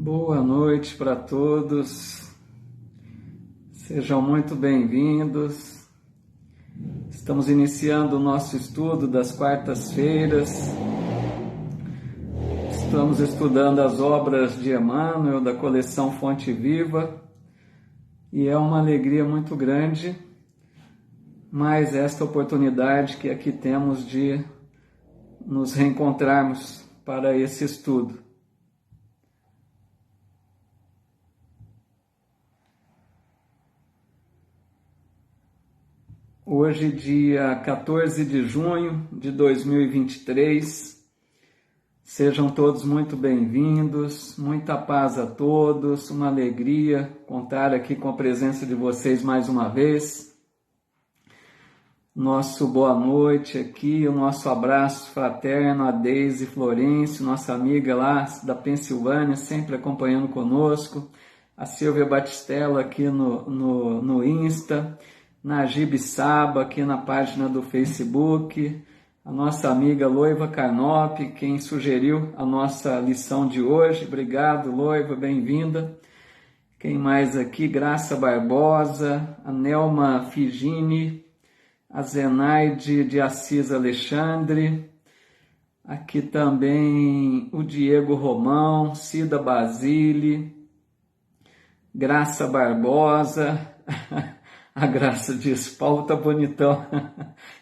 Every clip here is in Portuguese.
Boa noite para todos, sejam muito bem-vindos. Estamos iniciando o nosso estudo das quartas-feiras. Estamos estudando as obras de Emmanuel, da coleção Fonte Viva, e é uma alegria muito grande mais esta oportunidade que aqui temos de nos reencontrarmos para esse estudo. Hoje, dia 14 de junho de 2023, sejam todos muito bem-vindos, muita paz a todos, uma alegria contar aqui com a presença de vocês mais uma vez. Nosso boa noite aqui, o nosso abraço fraterno a Deise Florencio, nossa amiga lá da Pensilvânia, sempre acompanhando conosco, a Silvia Batistella aqui no Insta, Najib Saba aqui na página do Facebook, a nossa amiga Loiva Carnop, quem sugeriu a nossa lição de hoje. Obrigado, Loiva, bem-vinda. Quem mais aqui? Graça Barbosa, a Nelma Figini, a Zenaide de Assis Alexandre, aqui também o Diego Romão, Cida Basile, Graça Barbosa. A Graça diz, Paulo tá bonitão,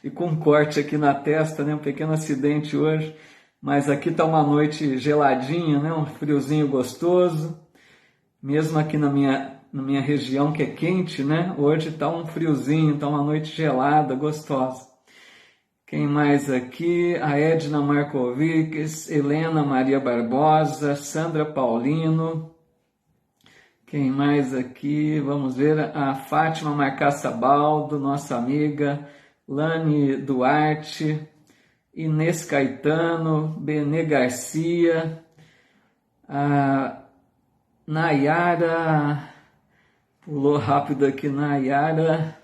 e com um corte aqui na testa, né? Um pequeno acidente hoje, mas aqui tá uma noite geladinha, né? Um friozinho gostoso, mesmo aqui na minha região que é quente, né? Hoje tá um friozinho, tá uma noite gelada, gostosa. Quem mais aqui? A Edna Markovics, Helena Maria Barbosa, Sandra Paulino. Quem mais aqui? Vamos ver, a Fátima Marcaçabaldo, nossa amiga, Lani Duarte, Inês Caetano, Benê Garcia, a Nayara, pulou rápido aqui, Nayara,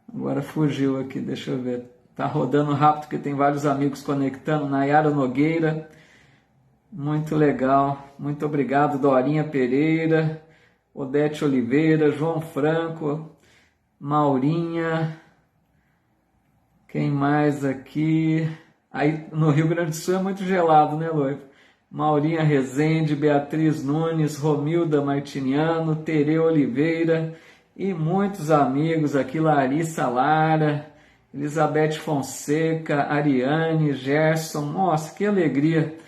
agora fugiu aqui, deixa eu ver, tá rodando rápido porque tem vários amigos conectando, Nayara Nogueira, muito legal, muito obrigado, Dorinha Pereira, Odete Oliveira, João Franco, Maurinha, quem mais aqui? Aí no Rio Grande do Sul é muito gelado, né, Loiva? Maurinha Rezende, Beatriz Nunes, Romilda Martiniano, Tere Oliveira e muitos amigos aqui, Larissa Lara, Elizabeth Fonseca, Ariane, Gerson, nossa, que alegria!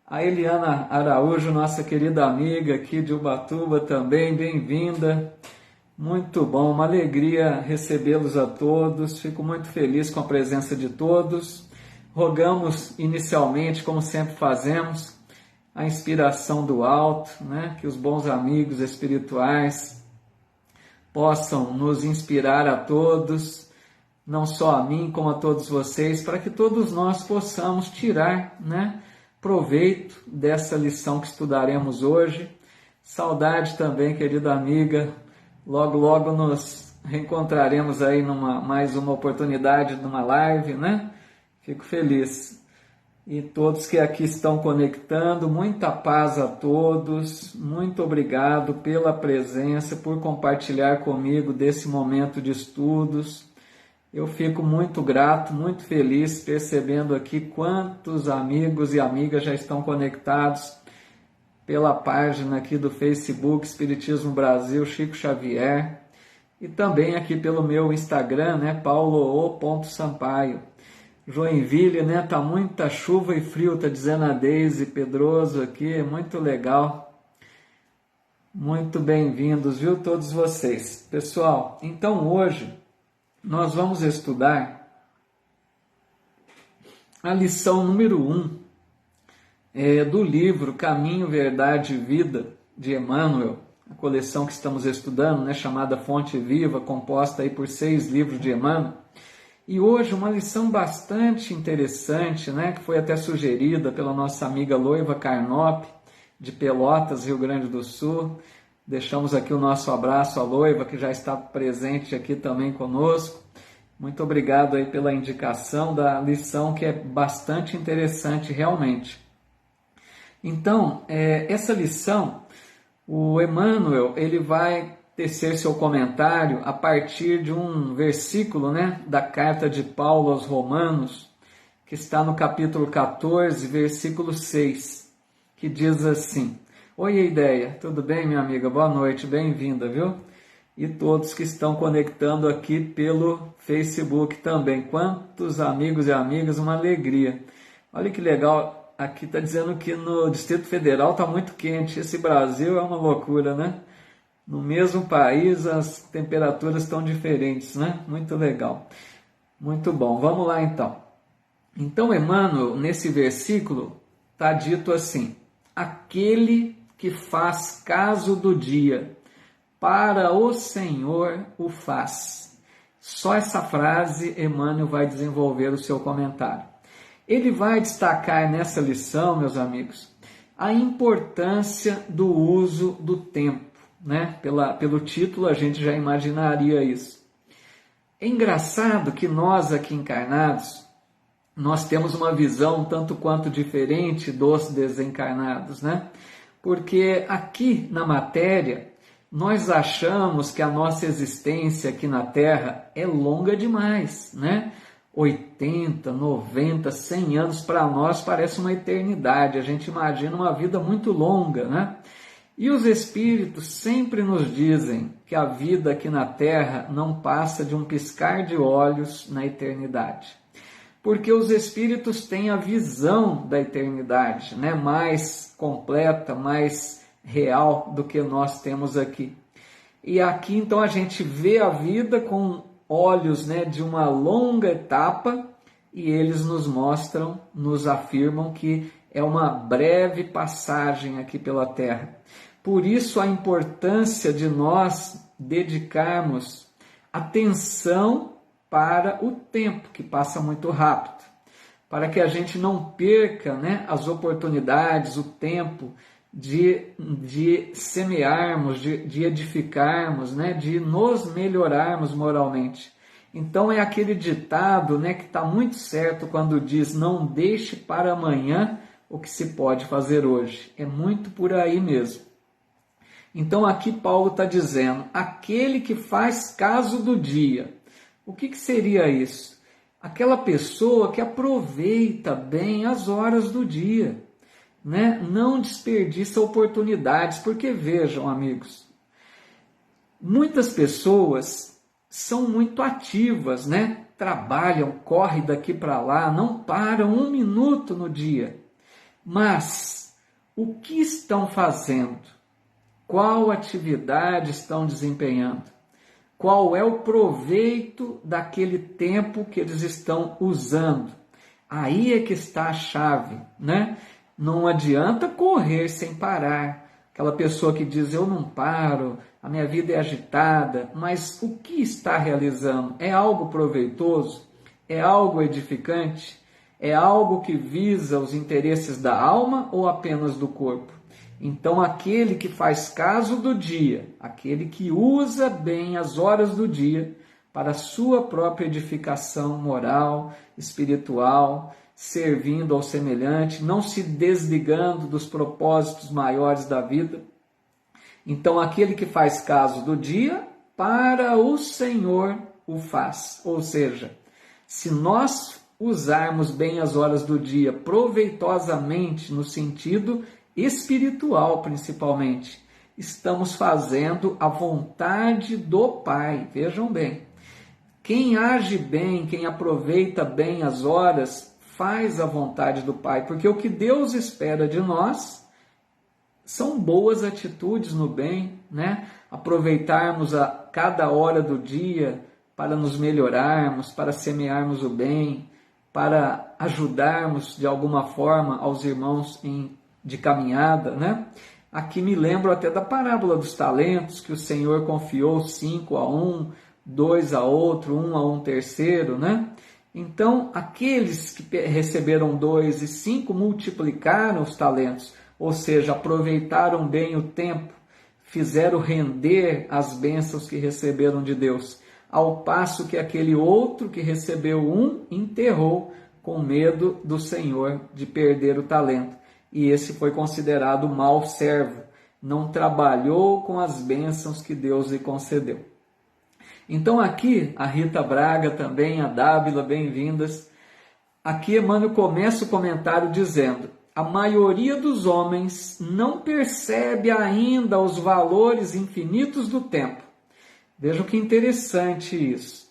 A Eliana Araújo, nossa querida amiga aqui de Ubatuba também, bem-vinda. Muito bom, uma alegria recebê-los a todos. Fico muito feliz com a presença de todos. Rogamos inicialmente, como sempre fazemos, a inspiração do alto, né? Que os bons amigos espirituais possam nos inspirar a todos, não só a mim, como a todos vocês, para que todos nós possamos tirar, né, proveito dessa lição que estudaremos hoje. Saudade também, querida amiga. Logo, logo nos reencontraremos aí mais uma oportunidade numa live, né? Fico feliz. E todos que aqui estão conectando, muita paz a todos. Muito obrigado pela presença, por compartilhar comigo desse momento de estudos. Eu fico muito grato, muito feliz, percebendo aqui quantos amigos e amigas já estão conectados pela página aqui do Facebook, Espiritismo Brasil, Chico Xavier, e também aqui pelo meu Instagram, né, paulo.sampaio. Joinville, né, tá muita chuva e frio, tá dizendo a Deise Pedroso aqui, muito legal. Muito bem-vindos, viu, todos vocês. Pessoal, então hoje nós vamos estudar a lição número 1 do livro Caminho, Verdade e Vida, de Emmanuel, a coleção que estamos estudando, né, chamada Fonte Viva, composta aí por 6 livros de Emmanuel. E hoje uma lição bastante interessante, né, que foi até sugerida pela nossa amiga Loiva Carnop, de Pelotas, Rio Grande do Sul. Deixamos aqui o nosso abraço à Loiva, que já está presente aqui também conosco. Muito obrigado aí pela indicação da lição, que é bastante interessante realmente. Então, essa lição, o Emmanuel, ele vai tecer seu comentário a partir de um versículo, né, da carta de Paulo aos Romanos, que está no capítulo 14, versículo 6, que diz assim: Oi, Ideia, tudo bem, minha amiga? Boa noite, bem-vinda, viu? E todos que estão conectando aqui pelo Facebook também. Quantos amigos e amigas, uma alegria. Olha que legal. Aqui está dizendo que no Distrito Federal está muito quente. Esse Brasil é uma loucura, né? No mesmo país as temperaturas estão diferentes, né? Muito legal. Muito bom. Vamos lá então. Então, Emmanuel, nesse versículo, está dito assim: aquele que faz caso do dia, para o Senhor o faz. Só essa frase Emmanuel vai desenvolver o seu comentário. Ele vai destacar nessa lição, meus amigos, a importância do uso do tempo, né? Pelo título a gente já imaginaria isso. É engraçado que nós aqui encarnados, nós temos uma visão tanto quanto diferente dos desencarnados, né? Porque aqui na matéria, nós achamos que a nossa existência aqui na Terra é longa demais, né? 80, 90, 100 anos para nós parece uma eternidade. A gente imagina uma vida muito longa, né? E os espíritos sempre nos dizem que a vida aqui na Terra não passa de um piscar de olhos na eternidade. Porque os espíritos têm a visão da eternidade, né? Mais completa, mais real do que nós temos aqui. E aqui então a gente vê a vida com olhos, né, de uma longa etapa, e eles nos mostram, nos afirmam que é uma breve passagem aqui pela Terra. Por isso a importância de nós dedicarmos atenção para o tempo, que passa muito rápido, para que a gente não perca, né, as oportunidades, o tempo de semearmos, de edificarmos, né, de nos melhorarmos moralmente. Então é aquele ditado, né, que está muito certo quando diz: não deixe para amanhã o que se pode fazer hoje. É muito por aí mesmo. Então aqui Paulo está dizendo: aquele que faz caso do dia. O que seria isso? Aquela pessoa que aproveita bem as horas do dia, né? Não desperdiça oportunidades, porque vejam, amigos, muitas pessoas são muito ativas, né? Trabalham, correm daqui para lá, não param um minuto no dia. Mas o que estão fazendo? Qual atividade estão desempenhando? Qual é o proveito daquele tempo que eles estão usando? Aí é que está a chave, né? Não adianta correr sem parar. Aquela pessoa que diz: eu não paro, a minha vida é agitada. Mas o que está realizando? É algo proveitoso? É algo edificante? É algo que visa os interesses da alma ou apenas do corpo? Então, aquele que faz caso do dia, aquele que usa bem as horas do dia para a sua própria edificação moral, espiritual, servindo ao semelhante, não se desligando dos propósitos maiores da vida. Então, aquele que faz caso do dia, para o Senhor o faz. Ou seja, se nós usarmos bem as horas do dia proveitosamente, no sentido espiritual principalmente, estamos fazendo a vontade do Pai. Vejam bem, quem age bem, quem aproveita bem as horas, faz a vontade do Pai, porque o que Deus espera de nós são boas atitudes no bem, né? Aproveitarmos a cada hora do dia para nos melhorarmos, para semearmos o bem, para ajudarmos de alguma forma aos irmãos de caminhada, né? Aqui me lembro até da parábola dos talentos, que o Senhor confiou 5 a um, 2 a outro, 1 a um terceiro, né? Então, aqueles que receberam 2 e 5 multiplicaram os talentos, ou seja, aproveitaram bem o tempo, fizeram render as bênçãos que receberam de Deus, ao passo que aquele outro que recebeu 1 enterrou com medo do Senhor de perder o talento. e esse foi considerado mau servo, não trabalhou com as bênçãos que Deus lhe concedeu. Então aqui, a Rita Braga também, a Dávila, bem-vindas. Aqui Emmanuel começa o comentário dizendo: a maioria dos homens não percebe ainda os valores infinitos do tempo. Vejam que interessante isso.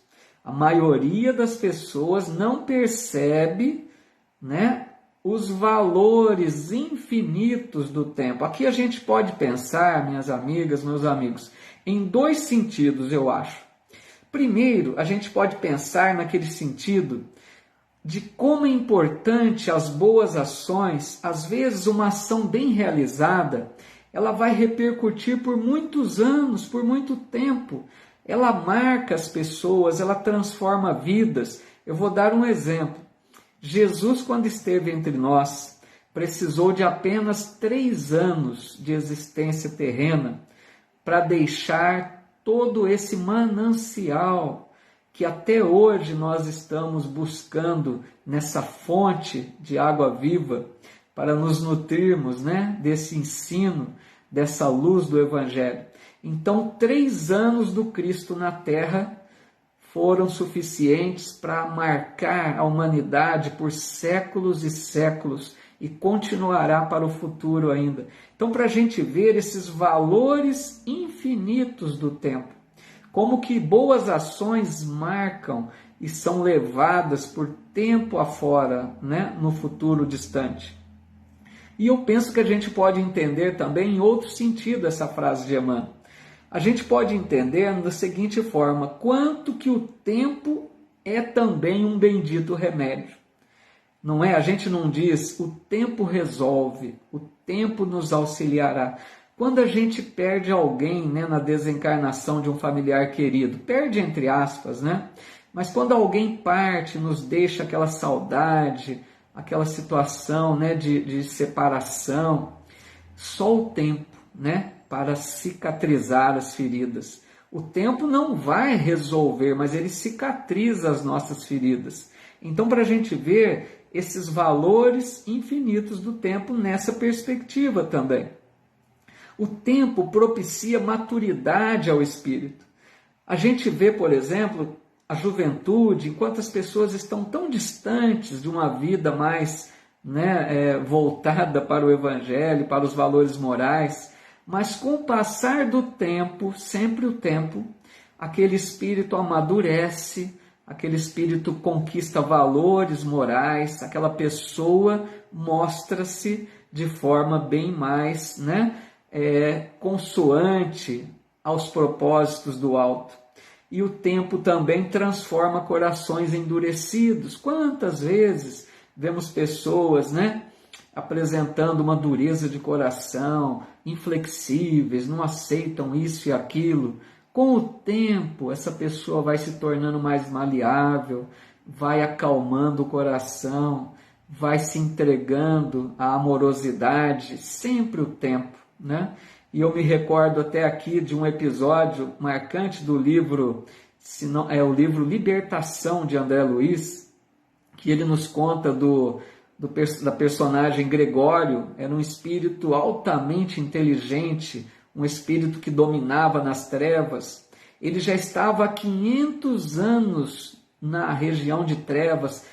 A maioria das pessoas não percebe, os valores infinitos do tempo. Aqui a gente pode pensar, minhas amigas, meus amigos, em dois sentidos, eu acho. Primeiro, a gente pode pensar naquele sentido de como é importante as boas ações. Às vezes uma ação bem realizada, ela vai repercutir por muitos anos, por muito tempo. Ela marca as pessoas, ela transforma vidas. Eu vou dar um exemplo. Jesus, quando esteve entre nós, precisou de apenas 3 anos de existência terrena para deixar todo esse manancial que até hoje nós estamos buscando nessa fonte de água viva para nos nutrirmos, desse ensino, dessa luz do Evangelho. Então, 3 anos do Cristo na Terra foram suficientes para marcar a humanidade por séculos e séculos e continuará para o futuro ainda. Então, para a gente ver esses valores infinitos do tempo, como que boas ações marcam e são levadas por tempo afora, no futuro distante. E eu penso que a gente pode entender também em outro sentido essa frase de Emmanuel. A gente pode entender da seguinte forma: quanto que o tempo é também um bendito remédio. Não é? A gente não diz o tempo resolve, o tempo nos auxiliará. Quando a gente perde alguém, na desencarnação de um familiar querido, perde entre aspas, mas quando alguém parte, nos deixa aquela saudade, aquela situação, de separação, só o tempo, para cicatrizar as feridas. O tempo não vai resolver, mas ele cicatriza as nossas feridas. Então, para a gente ver esses valores infinitos do tempo nessa perspectiva também. O tempo propicia maturidade ao espírito. A gente vê, por exemplo, a juventude, enquanto as pessoas estão tão distantes de uma vida mais voltada para o Evangelho, para os valores morais, mas com o passar do tempo, sempre o tempo, aquele espírito amadurece, aquele espírito conquista valores morais, aquela pessoa mostra-se de forma bem mais consoante aos propósitos do alto. E o tempo também transforma corações endurecidos. Quantas vezes vemos pessoas, apresentando uma dureza de coração, inflexíveis, não aceitam isso e aquilo. Com o tempo, essa pessoa vai se tornando mais maleável, vai acalmando o coração, vai se entregando à amorosidade, sempre o tempo, E eu me recordo até aqui de um episódio marcante do livro, se não, é o livro Libertação, de André Luiz, que ele nos conta da personagem Gregório. Era um espírito altamente inteligente, um espírito que dominava nas trevas. Ele já estava há 500 anos na região de trevas,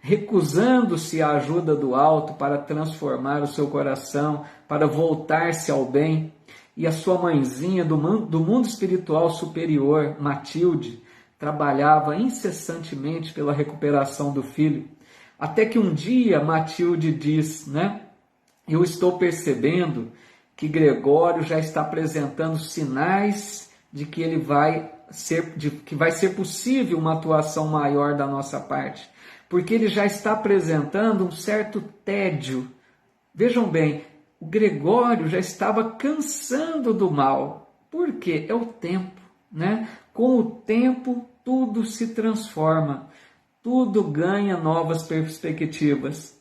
recusando-se à ajuda do alto para transformar o seu coração, para voltar-se ao bem. E a sua mãezinha do mundo espiritual superior, Matilde, trabalhava incessantemente pela recuperação do filho. Até que um dia Matilde diz, eu estou percebendo que Gregório já está apresentando sinais de que que vai ser possível uma atuação maior da nossa parte, porque ele já está apresentando um certo tédio. Vejam bem, o Gregório já estava cansando do mal. Por quê? É o tempo, Com o tempo tudo se transforma, tudo ganha novas perspectivas.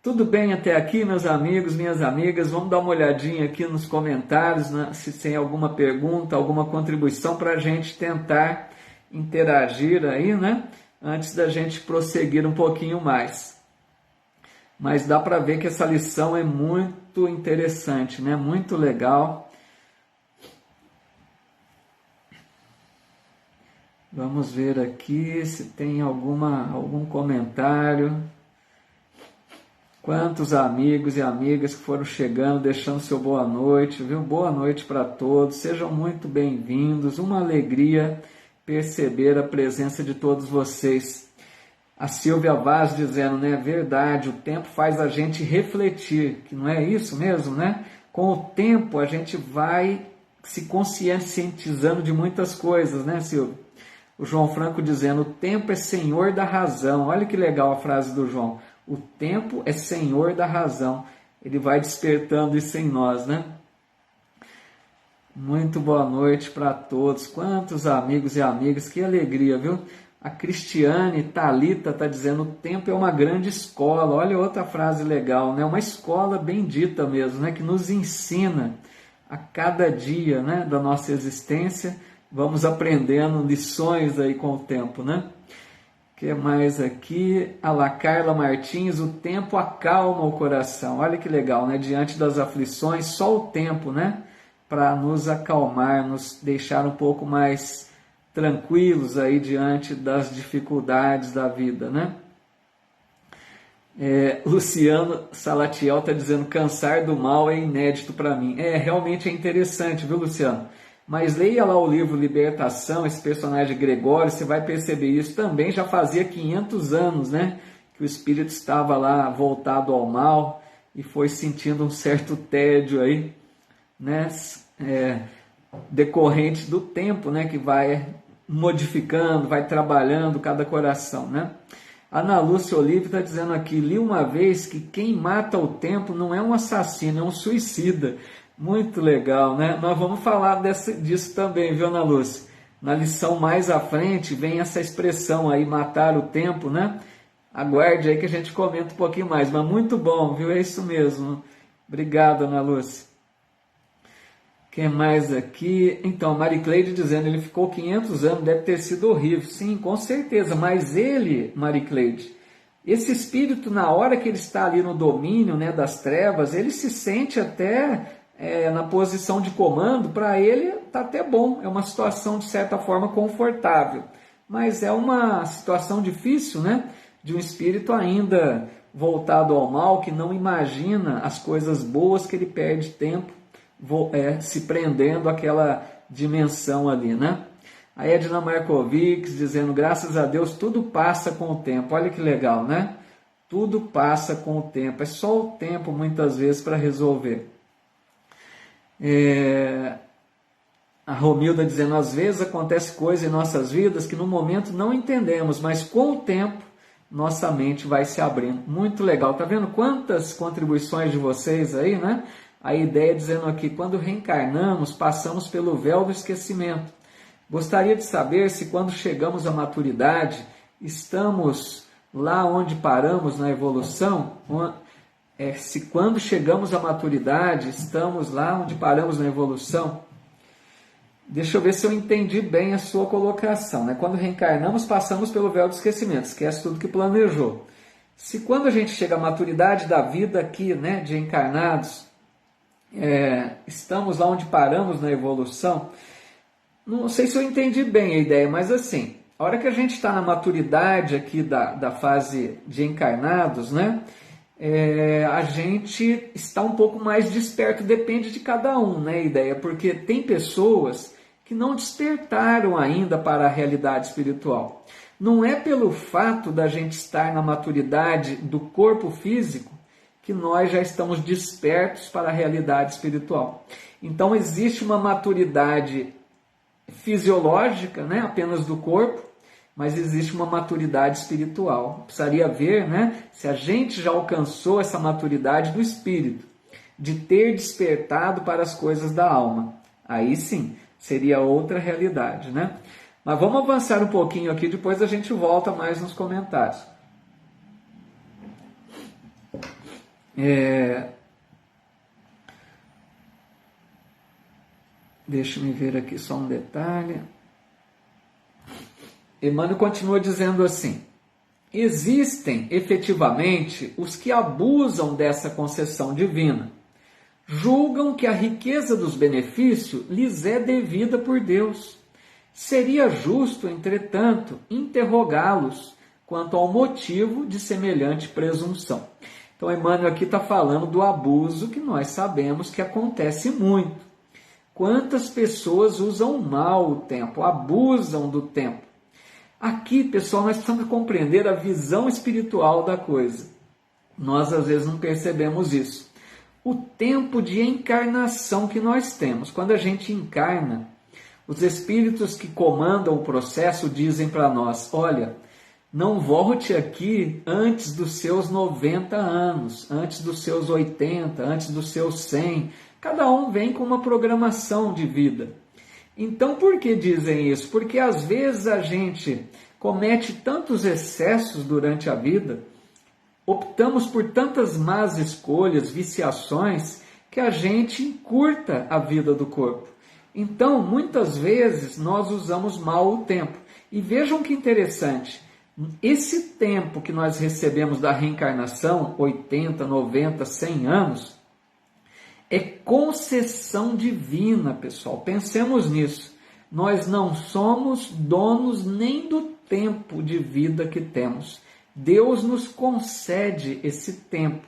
Tudo bem até aqui, meus amigos, minhas amigas? Vamos dar uma olhadinha aqui nos comentários, se tem alguma pergunta, alguma contribuição para a gente tentar interagir aí, antes da gente prosseguir um pouquinho mais. mas dá para ver que essa lição é muito interessante, né? Muito legal. Vamos ver aqui se tem algum comentário. Quantos amigos e amigas que foram chegando, deixando seu boa noite, viu? Boa noite para todos, sejam muito bem-vindos, uma alegria perceber a presença de todos vocês. A Silvia Vaz dizendo, né, verdade, o tempo faz a gente refletir, que não é isso mesmo, né? Com o tempo a gente vai se conscientizando de muitas coisas, né, Silvia? O João Franco dizendo, o tempo é senhor da razão, olha que legal a frase do João. O tempo é senhor da razão. Ele vai despertando isso em nós, né? Muito boa noite para todos. Quantos amigos e amigas, que alegria, viu? A Cristiane Thalita está dizendo, o tempo é uma grande escola. Olha outra frase legal, né? Uma escola bendita mesmo, né? Que nos ensina a cada dia, né? Da nossa existência. Vamos aprendendo lições aí com o tempo, né? O que mais aqui? A La Carla Martins, o tempo acalma o coração. Olha que legal, né? Diante das aflições, só o tempo, né? Para nos acalmar, nos deixar um pouco mais tranquilos aí diante das dificuldades da vida, né? Luciano Salatiel está dizendo, cansar do mal é inédito para mim. Realmente é interessante, viu, Luciano? Mas leia lá o livro Libertação, esse personagem Gregório, você vai perceber isso também, já fazia 500 anos, né? Que o espírito estava lá voltado ao mal e foi sentindo um certo tédio aí, né? Decorrente do tempo, né? Que vai modificando, vai trabalhando cada coração, né? Ana Lúcia Olive está dizendo aqui, li uma vez que quem mata o tempo não é um assassino, é um suicida. Muito legal, né? Nós vamos falar disso também, viu, Ana Lúcia? Na lição mais à frente vem essa expressão aí, matar o tempo, né? Aguarde aí que a gente comenta um pouquinho mais, mas muito bom, viu? É isso mesmo. Obrigado, Ana Lúcia. Quem mais aqui? Então, Maricleide dizendo, ele ficou 500 anos, deve ter sido horrível. Sim, com certeza, mas ele, Maricleide, esse espírito, na hora que ele está ali no domínio, né, das trevas, ele se sente até na posição de comando, para ele está até bom, é uma situação de certa forma confortável, mas é uma situação difícil, né, de um espírito ainda voltado ao mal, que não imagina as coisas boas, que ele perde tempo se prendendo àquela dimensão ali, né? A Edna Markovics dizendo, graças a Deus, tudo passa com o tempo. Olha que legal, né? Tudo passa com o tempo. É só o tempo, muitas vezes, para resolver. A Romilda dizendo, às vezes acontece coisa em nossas vidas que no momento não entendemos, mas com o tempo nossa mente vai se abrindo. Muito legal. Tá vendo quantas contribuições de vocês aí, né? A ideia dizendo aqui, quando reencarnamos, passamos pelo véu do esquecimento. Gostaria de saber se quando chegamos à maturidade, estamos lá onde paramos na evolução? Se quando chegamos à maturidade, estamos lá onde paramos na evolução? Deixa eu ver se eu entendi bem a sua colocação, né? Quando reencarnamos, passamos pelo véu do esquecimento, esquece tudo que planejou. Se quando a gente chega à maturidade da vida aqui, né, de encarnados, estamos lá onde paramos na evolução, não sei se eu entendi bem a ideia, mas assim, a hora que a gente está na maturidade aqui da fase de encarnados, né, a gente está um pouco mais desperto, depende de cada um, né, a ideia, porque tem pessoas que não despertaram ainda para a realidade espiritual. Não é pelo fato da gente estar na maturidade do corpo físico que nós já estamos despertos para a realidade espiritual. Então existe uma maturidade fisiológica, né, apenas do corpo, mas existe uma maturidade espiritual. Precisaria ver, né, se a gente já alcançou essa maturidade do espírito, de ter despertado para as coisas da alma. Aí sim, seria outra realidade, né? Mas vamos avançar um pouquinho aqui, depois a gente volta mais nos comentários. Deixa eu ver aqui só um detalhe. Emmanuel continua dizendo assim, existem efetivamente os que abusam dessa concessão divina, julgam que a riqueza dos benefícios lhes é devida por Deus. Seria justo, entretanto, interrogá-los quanto ao motivo de semelhante presunção. Então, Emmanuel aqui está falando do abuso que nós sabemos que acontece muito. Quantas pessoas usam mal o tempo, abusam do tempo. Aqui, pessoal, nós precisamos compreender a visão espiritual da coisa. Nós, às vezes, não percebemos isso. O tempo de encarnação que nós temos. Quando a gente encarna, os espíritos que comandam o processo dizem para nós, olha, não volte aqui antes dos seus 90 anos, antes dos seus 80, antes dos seus 100. Cada um vem com uma programação de vida. Então, por que dizem isso? Porque às vezes a gente comete tantos excessos durante a vida, optamos por tantas más escolhas, viciações, que a gente encurta a vida do corpo. Então, muitas vezes, nós usamos mal o tempo. E vejam que interessante, esse tempo que nós recebemos da reencarnação, 80, 90, 100 anos, é concessão divina, pessoal. Pensemos nisso. Nós não somos donos nem do tempo de vida que temos. Deus nos concede esse tempo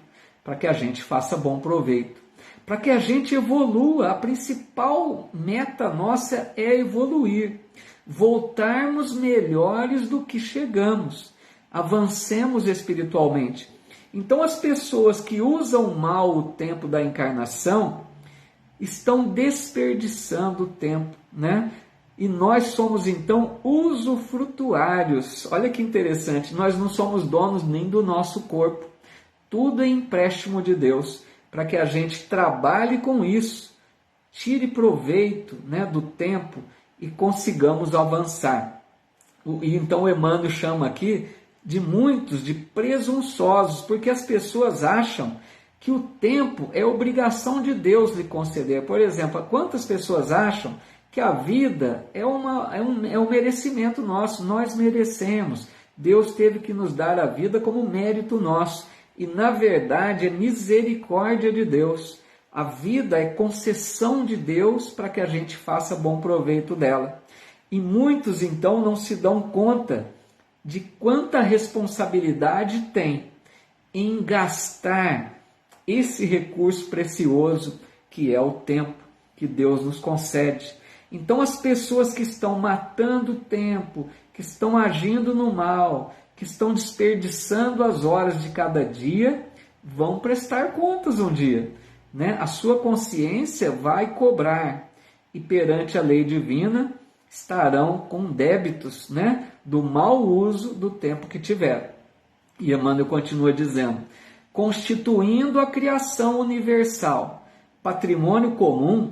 para que a gente faça bom proveito. Para que a gente evolua, a principal meta nossa é evoluir. Voltarmos melhores do que chegamos. Avancemos espiritualmente. Então, as pessoas que usam mal o tempo da encarnação estão desperdiçando o tempo, né? E nós somos, então, usufrutuários. Olha que interessante, nós não somos donos nem do nosso corpo. Tudo é empréstimo de Deus, para que a gente trabalhe com isso, tire proveito, né, do tempo e consigamos avançar. E então, Emmanuel chama aqui de muitos, de presunçosos, porque as pessoas acham que o tempo é obrigação de Deus lhe conceder. Por exemplo, quantas pessoas acham que a vida é um merecimento nosso, nós merecemos. Deus teve que nos dar a vida como mérito nosso. E, na verdade, é misericórdia de Deus. A vida é concessão de Deus para que a gente faça bom proveito dela. E muitos, então, não se dão conta de quanta responsabilidade tem em gastar esse recurso precioso que é o tempo que Deus nos concede. Então, as pessoas que estão matando o tempo, que estão agindo no mal, que estão desperdiçando as horas de cada dia, vão prestar contas um dia, né? A sua consciência vai cobrar e perante a lei divina estarão com débitos, né, do mau uso do tempo que tiveram. E Emmanuel continua dizendo, constituindo a criação universal patrimônio comum,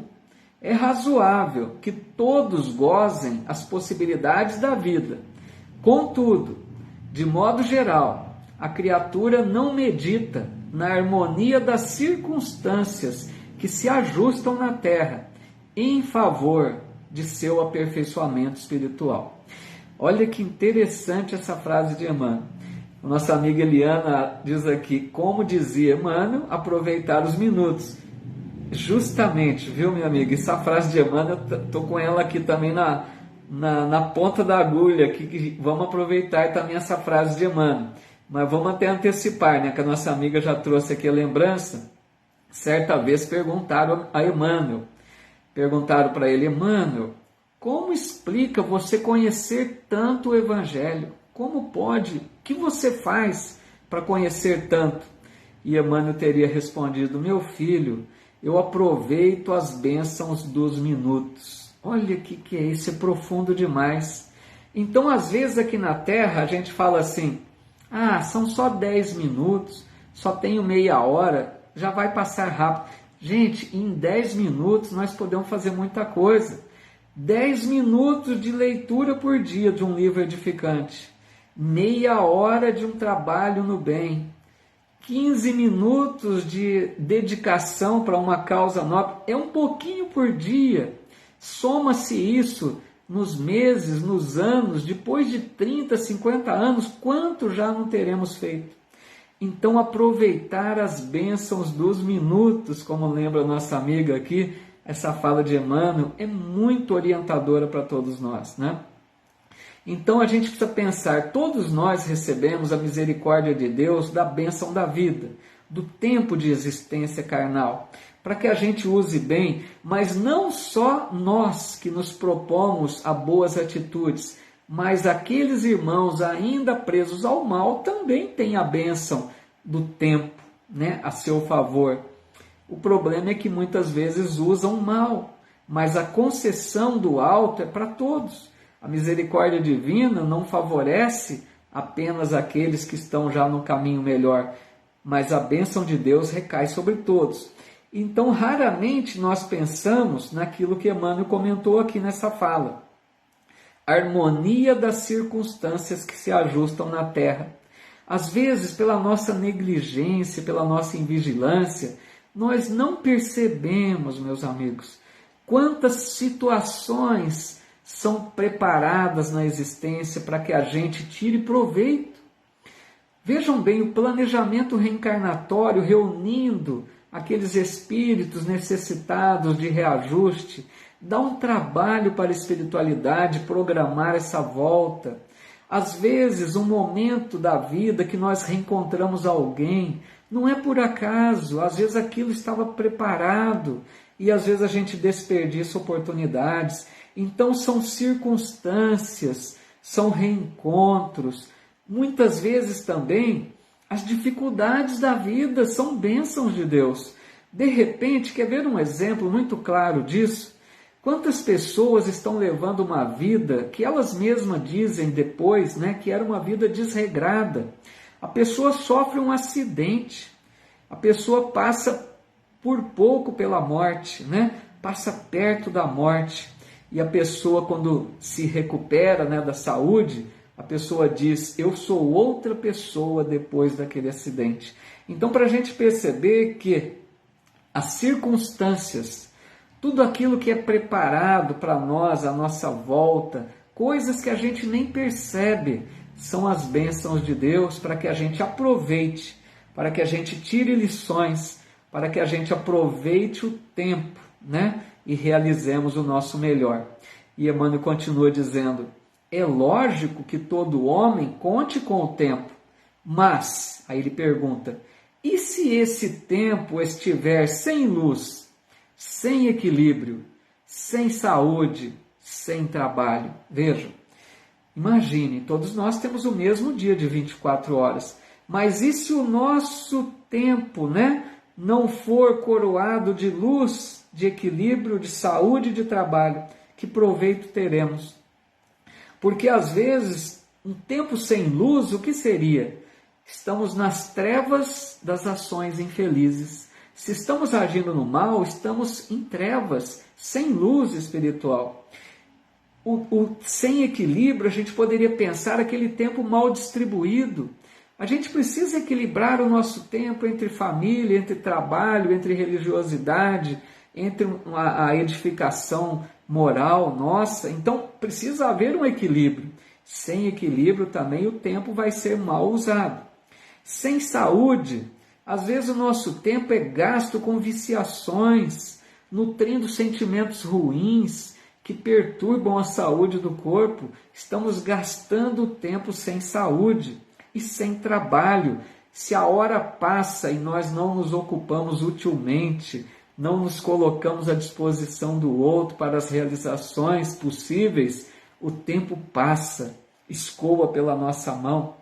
é razoável que todos gozem as possibilidades da vida. Contudo, de modo geral, a criatura não medita na harmonia das circunstâncias que se ajustam na terra em favor de seu aperfeiçoamento espiritual. Olha que interessante essa frase de Emmanuel. Nossa amiga Eliana diz aqui, como dizia Emmanuel, aproveitar os minutos. Justamente, viu, minha amiga? Essa frase de Emmanuel, estou com ela aqui também na ponta da agulha, aqui, que vamos aproveitar também essa frase de Emmanuel. Mas vamos até antecipar, né? Que a nossa amiga já trouxe aqui a lembrança. Certa vez perguntaram a Emmanuel, perguntaram para ele, Emmanuel, como explica você conhecer tanto o Evangelho? Como pode? O que você faz para conhecer tanto? E Emmanuel teria respondido, meu filho, eu aproveito as bênçãos dos minutos. Olha o que é isso, é profundo demais. Então, às vezes aqui na Terra, a gente fala assim, são só 10 minutos, só tenho meia hora, já vai passar rápido. Gente, em 10 minutos nós podemos fazer muita coisa. 10 minutos de leitura por dia de um livro edificante. Meia hora de um trabalho no bem. 15 minutos de dedicação para uma causa nobre. É um pouquinho por dia. Soma-se isso nos meses, nos anos, depois de 30, 50 anos, quanto já não teremos feito? Então, aproveitar as bênçãos dos minutos, como lembra a nossa amiga aqui, essa fala de Emmanuel é muito orientadora para todos nós, né? Então, a gente precisa pensar, todos nós recebemos a misericórdia de Deus da bênção da vida, do tempo de existência carnal, para que a gente use bem, mas não só nós que nos propomos a boas atitudes, mas aqueles irmãos ainda presos ao mal também têm a bênção do tempo, né, a seu favor. O problema é que muitas vezes usam mal, mas a concessão do alto é para todos. A misericórdia divina não favorece apenas aqueles que estão já no caminho melhor, mas a bênção de Deus recai sobre todos. Então, raramente nós pensamos naquilo que Emmanuel comentou aqui nessa fala. Harmonia das circunstâncias que se ajustam na terra. Às vezes, pela nossa negligência, pela nossa invigilância, nós não percebemos, meus amigos, quantas situações são preparadas na existência para que a gente tire proveito. Vejam bem, o planejamento reencarnatório reunindo aqueles espíritos necessitados de reajuste, dá um trabalho para a espiritualidade programar essa volta. Às vezes, um momento da vida que nós reencontramos alguém, não é por acaso, às vezes aquilo estava preparado e às vezes a gente desperdiça oportunidades. Então são circunstâncias, são reencontros. Muitas vezes também as dificuldades da vida são bênçãos de Deus. De repente, quer ver um exemplo muito claro disso? Quantas pessoas estão levando uma vida que elas mesmas dizem depois, né, que era uma vida desregrada. A pessoa sofre um acidente, a pessoa passa por pouco pela morte, né, passa perto da morte. E a pessoa, quando se recupera, né, da saúde, a pessoa diz, eu sou outra pessoa depois daquele acidente. Então, para a gente perceber que as circunstâncias, tudo aquilo que é preparado para nós, a nossa volta, coisas que a gente nem percebe, são as bênçãos de Deus para que a gente aproveite, para que a gente tire lições, para que a gente aproveite o tempo, né? E realizemos o nosso melhor. E Emmanuel continua dizendo, é lógico que todo homem conte com o tempo, mas, aí ele pergunta, e se esse tempo estiver sem luz, sem equilíbrio, sem saúde, sem trabalho? Vejam, imagine, todos nós temos o mesmo dia de 24 horas, mas e se o nosso tempo, né, não for coroado de luz, de equilíbrio, de saúde e de trabalho? Que proveito teremos? Porque às vezes, um tempo sem luz, o que seria? Estamos nas trevas das ações infelizes. Se estamos agindo no mal, estamos em trevas, sem luz espiritual. Sem equilíbrio, a gente poderia pensar aquele tempo mal distribuído. A gente precisa equilibrar o nosso tempo entre família, entre trabalho, entre religiosidade, entre a edificação moral nossa. Então, precisa haver um equilíbrio. Sem equilíbrio também o tempo vai ser mal usado. Sem saúde, às vezes o nosso tempo é gasto com viciações, nutrindo sentimentos ruins que perturbam a saúde do corpo. Estamos gastando o tempo sem saúde e sem trabalho. Se a hora passa e nós não nos ocupamos utilmente, não nos colocamos à disposição do outro para as realizações possíveis, o tempo passa, escoa pela nossa mão.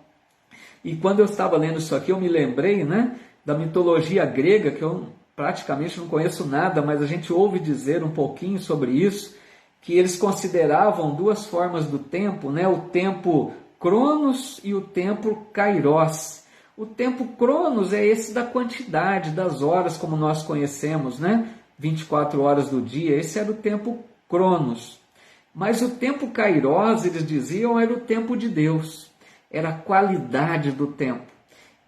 E quando eu estava lendo isso aqui, eu me lembrei, né, da mitologia grega, que eu praticamente não conheço nada, mas a gente ouve dizer um pouquinho sobre isso, que eles consideravam duas formas do tempo, né, o tempo Cronos e o tempo Kairos. O tempo Cronos é esse da quantidade, das horas, como nós conhecemos, né? 24 horas do dia, esse era o tempo Cronos. Mas o tempo Kairos, eles diziam, era o tempo de Deus. Era a qualidade do tempo.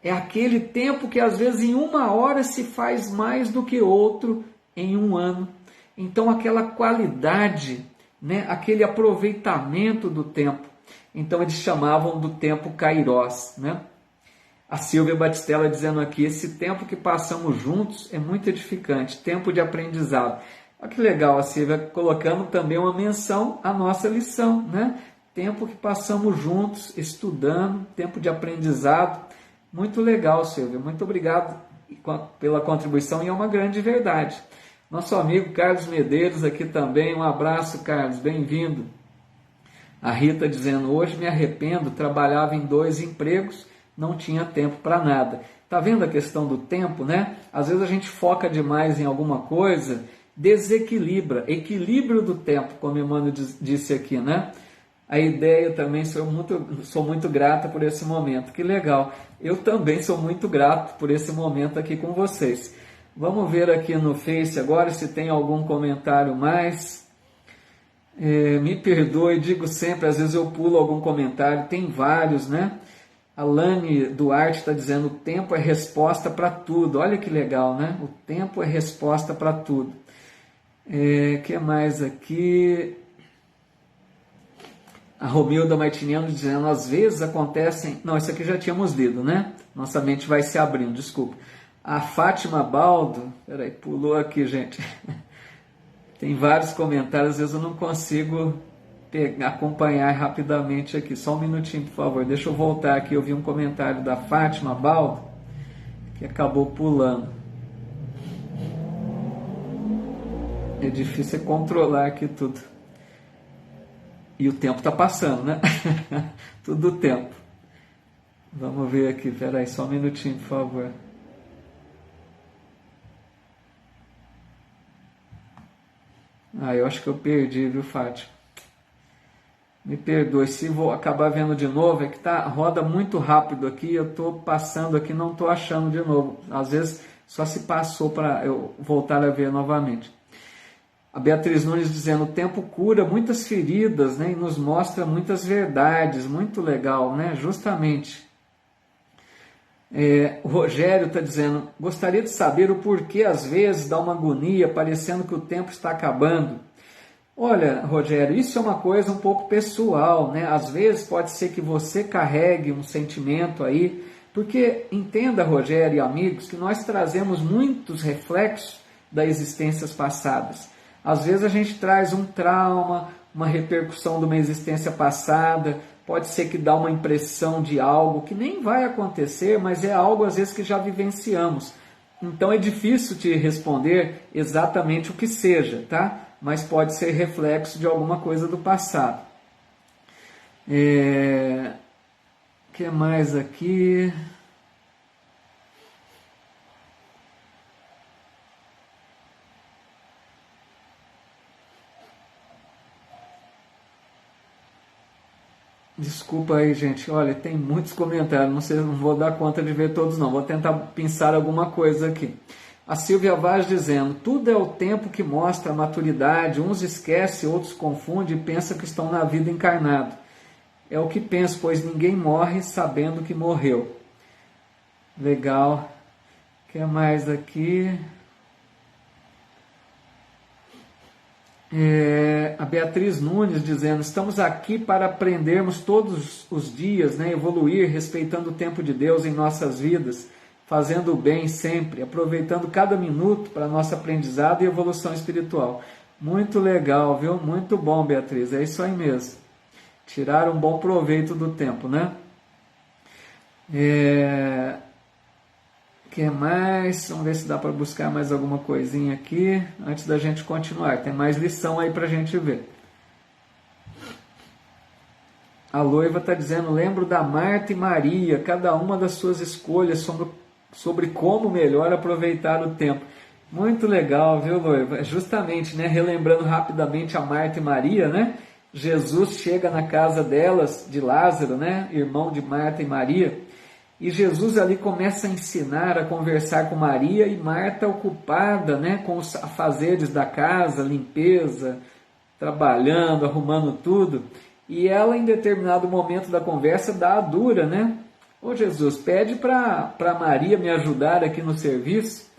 É aquele tempo que às vezes em uma hora se faz mais do que outro em um ano. Então aquela qualidade né, aquele aproveitamento do tempo. Então eles chamavam do tempo Kairos, né? A Silvia Batistella dizendo aqui, esse tempo que passamos juntos é muito edificante, tempo de aprendizado. Olha que legal a Silvia colocando também uma menção à nossa lição, né? Tempo que passamos juntos, estudando, tempo de aprendizado. Muito legal, Silvia. Muito obrigado pela contribuição e é uma grande verdade. Nosso amigo Carlos Medeiros aqui também. Um abraço, Carlos. Bem-vindo. A Rita dizendo, hoje me arrependo, trabalhava em 2 empregos, não tinha tempo para nada. Tá vendo a questão do tempo, né? Às vezes a gente foca demais em alguma coisa, desequilibra, equilíbrio do tempo, como Emmanuel disse aqui, né? A ideia também, sou muito grata por esse momento. Que legal. Eu também sou muito grato por esse momento aqui com vocês. Vamos ver aqui no Face agora se tem algum comentário mais. Me perdoe, digo sempre, às vezes eu pulo algum comentário, tem vários, né? A Lani Duarte está dizendo, o tempo é resposta para tudo. Olha que legal, né? O tempo é resposta para tudo. Que mais aqui? A Romilda Martiniano dizendo, às vezes acontecem... Não, isso aqui já tínhamos lido, né? Nossa mente vai se abrindo, desculpa. A Fátima Baldo... Peraí, pulou aqui, gente. Tem vários comentários, às vezes eu não consigo acompanhar rapidamente aqui. Só um minutinho, por favor. Deixa eu voltar aqui. Eu vi um comentário da Fátima Baldo que acabou pulando. É difícil controlar aqui tudo. E o tempo está passando, né? Tudo o tempo. Vamos ver aqui. Peraí, só um minutinho, por favor. Eu acho que eu perdi, viu, Fátima? Me perdoe, se vou acabar vendo de novo, é que roda muito rápido aqui, eu estou passando aqui, não estou achando de novo. Às vezes só se passou para eu voltar a ver novamente. A Beatriz Nunes dizendo, o tempo cura muitas feridas, né, e nos mostra muitas verdades, muito legal, né, justamente. O Rogério está dizendo, gostaria de saber o porquê às vezes dá uma agonia, parecendo que o tempo está acabando. Olha, Rogério, isso é uma coisa um pouco pessoal, né? Às vezes pode ser que você carregue um sentimento aí, porque entenda, Rogério e amigos, que nós trazemos muitos reflexos das existências passadas. Às vezes a gente traz um trauma, uma repercussão de uma existência passada, pode ser que dá uma impressão de algo que nem vai acontecer, mas é algo às vezes que já vivenciamos. Então é difícil te responder exatamente o que seja, tá? Mas pode ser reflexo de alguma coisa do passado. O que mais aqui? Desculpa aí, gente. Olha, tem muitos comentários. Não vou dar conta de ver todos, não. Vou tentar pensar alguma coisa aqui. A Silvia Vaz dizendo, tudo é o tempo que mostra a maturidade, uns esquecem, outros confundem e pensam que estão na vida encarnado. É o que penso, pois ninguém morre sabendo que morreu. Legal. O que mais aqui? A Beatriz Nunes dizendo, estamos aqui para aprendermos todos os dias, né, evoluir, respeitando o tempo de Deus em nossas vidas, fazendo o bem sempre, aproveitando cada minuto para nosso aprendizado e evolução espiritual. Muito legal, viu? Muito bom, Beatriz, é isso aí mesmo. Tirar um bom proveito do tempo, né? Que mais? Vamos ver se dá para buscar mais alguma coisinha aqui, antes da gente continuar. Tem mais lição aí para a gente ver. A Loiva está dizendo, lembro da Marta e Maria, cada uma das suas escolhas sobre como melhor aproveitar o tempo. Muito legal, viu, Loiva? Justamente, né, relembrando rapidamente a Marta e Maria, né? Jesus chega na casa delas, de Lázaro, né, irmão de Marta e Maria, e Jesus ali começa a ensinar, a conversar com Maria, e Marta ocupada, né, com os afazeres da casa, limpeza, trabalhando, arrumando tudo, e ela em determinado momento da conversa dá a dura, né? Ô Jesus, pede para Maria me ajudar aqui no serviço.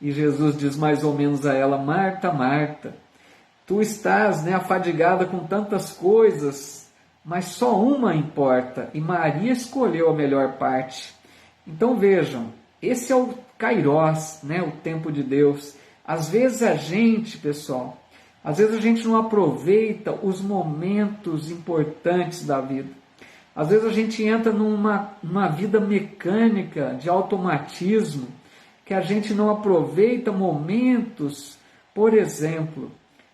E Jesus diz mais ou menos a ela, Marta, Marta, Tu estás, né, afadigada com tantas coisas, mas só uma importa, e Maria escolheu a melhor parte. Então vejam, esse é o Kairos, né, o tempo de Deus. Às vezes a gente, pessoal, às vezes a gente não aproveita os momentos importantes da vida. Às vezes a gente entra numa vida mecânica, de automatismo, que a gente não aproveita momentos. Por exemplo,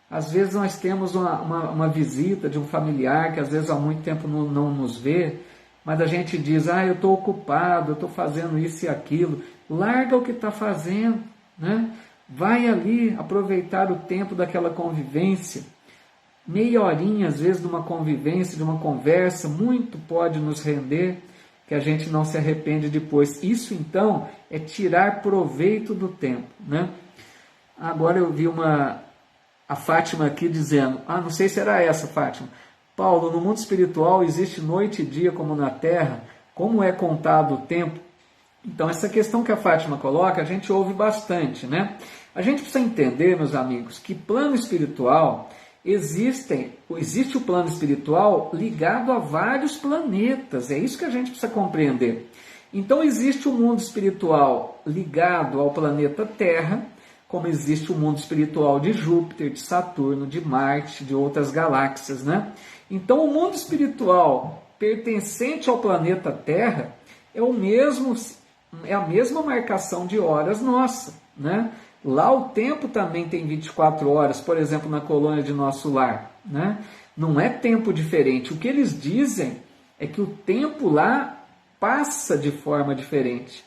às vezes nós temos uma visita de um familiar que às vezes há muito tempo não nos vê, mas a gente diz, eu estou ocupado, eu estou fazendo isso e aquilo. Larga o que está fazendo, né? Vai ali aproveitar o tempo daquela convivência. Meia horinha, às vezes, de uma convivência, de uma conversa, muito pode nos render, que a gente não se arrepende depois. Isso, então, é tirar proveito do tempo, né? Agora eu vi a Fátima aqui dizendo, não sei se era essa, Fátima. Paulo, no mundo espiritual existe noite e dia como na Terra, como é contado o tempo? Então, essa questão que a Fátima coloca, a gente ouve bastante, né? A gente precisa entender, meus amigos, que plano espiritual, existe o plano espiritual ligado a vários planetas, é isso que a gente precisa compreender. Então, existe o mundo espiritual ligado ao planeta Terra, como existe o mundo espiritual de Júpiter, de Saturno, de Marte, de outras galáxias, né? Então, o mundo espiritual pertencente ao planeta Terra é a mesma marcação de horas nossa, né? Lá o tempo também tem 24 horas, por exemplo, na colônia de Nosso Lar, né? Não é tempo diferente. O que eles dizem é que o tempo lá passa de forma diferente.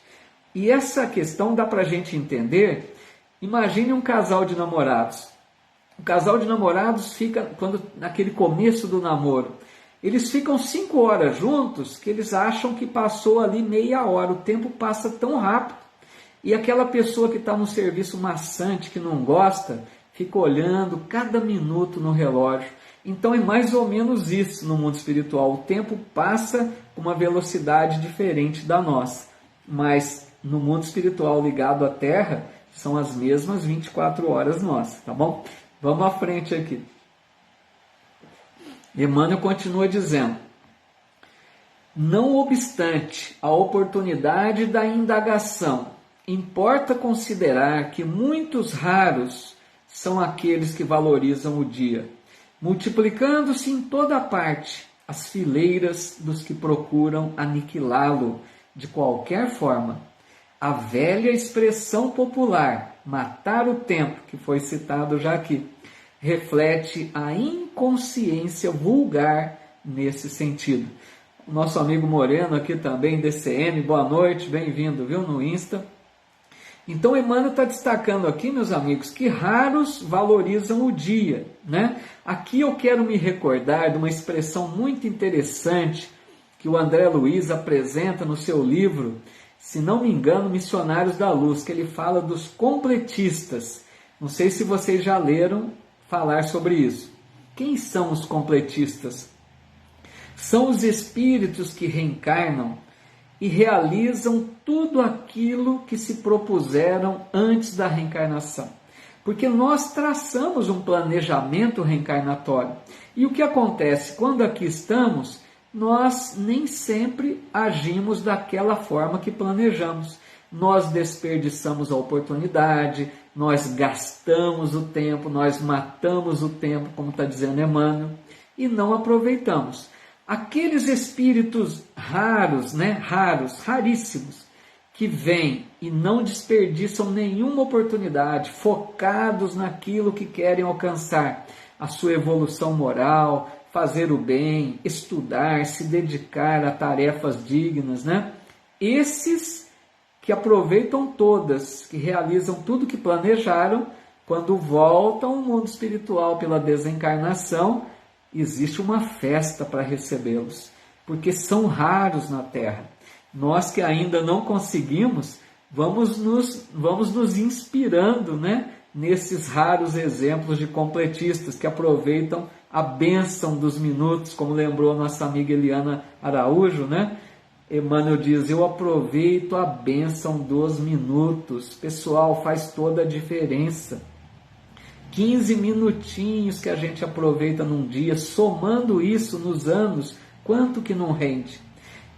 E essa questão dá para a gente entender. Imagine um casal de namorados. O casal de namorados fica, naquele começo do namoro, eles ficam 5 horas juntos que eles acham que passou ali meia hora. O tempo passa tão rápido. E aquela pessoa que está no serviço maçante, que não gosta, fica olhando cada minuto no relógio. Então é mais ou menos isso no mundo espiritual. O tempo passa com uma velocidade diferente da nossa. Mas no mundo espiritual ligado à Terra, são as mesmas 24 horas nossas, tá bom? Vamos à frente aqui. Emmanuel continua dizendo, não obstante a oportunidade da indagação, importa considerar que muitos raros são aqueles que valorizam o dia, multiplicando-se em toda parte as fileiras dos que procuram aniquilá-lo de qualquer forma. A velha expressão popular, matar o tempo, que foi citado já aqui, reflete a inconsciência vulgar nesse sentido. O nosso amigo Moreno aqui também, DCM, boa noite, bem-vindo, viu, no Insta. Então, Emmanuel está destacando aqui, meus amigos, que raros valorizam o dia, né? Aqui eu quero me recordar de uma expressão muito interessante que o André Luiz apresenta no seu livro, se não me engano, Missionários da Luz, que ele fala dos completistas. Não sei se vocês já leram falar sobre isso. Quem são os completistas? São os espíritos que reencarnam e realizam tudo aquilo que se propuseram antes da reencarnação. Porque nós traçamos um planejamento reencarnatório. E o que acontece? Quando aqui estamos, nós nem sempre agimos daquela forma que planejamos. Nós desperdiçamos a oportunidade, nós gastamos o tempo, nós matamos o tempo, como está dizendo Emmanuel, e não aproveitamos. Aqueles espíritos raros, raríssimos, que vêm e não desperdiçam nenhuma oportunidade, focados naquilo que querem alcançar, a sua evolução moral, fazer o bem, estudar, se dedicar a tarefas dignas, né? Esses que aproveitam todas, que realizam tudo que planejaram, quando voltam ao mundo espiritual pela desencarnação, existe uma festa para recebê-los, porque são raros na Terra. Nós que ainda não conseguimos, vamos nos inspirando, né, nesses raros exemplos de completistas que aproveitam a bênção dos minutos, como lembrou a nossa amiga Eliana Araújo, né? Emmanuel diz, eu aproveito a bênção dos minutos. Pessoal, faz toda a diferença. 15 minutinhos que a gente aproveita num dia, somando isso nos anos, quanto que não rende?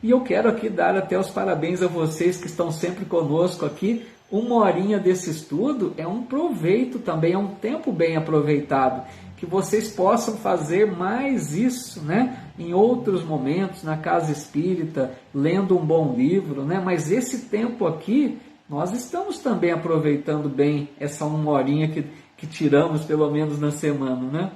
E eu quero aqui dar até os parabéns a vocês que estão sempre conosco aqui. 1 horinha desse estudo é um proveito também, é um tempo bem aproveitado. Que vocês possam fazer mais isso, né? Em outros momentos, na casa espírita, lendo um bom livro, né? Mas esse tempo aqui, nós estamos também aproveitando bem essa 1 horinha que tiramos, pelo menos na semana, né?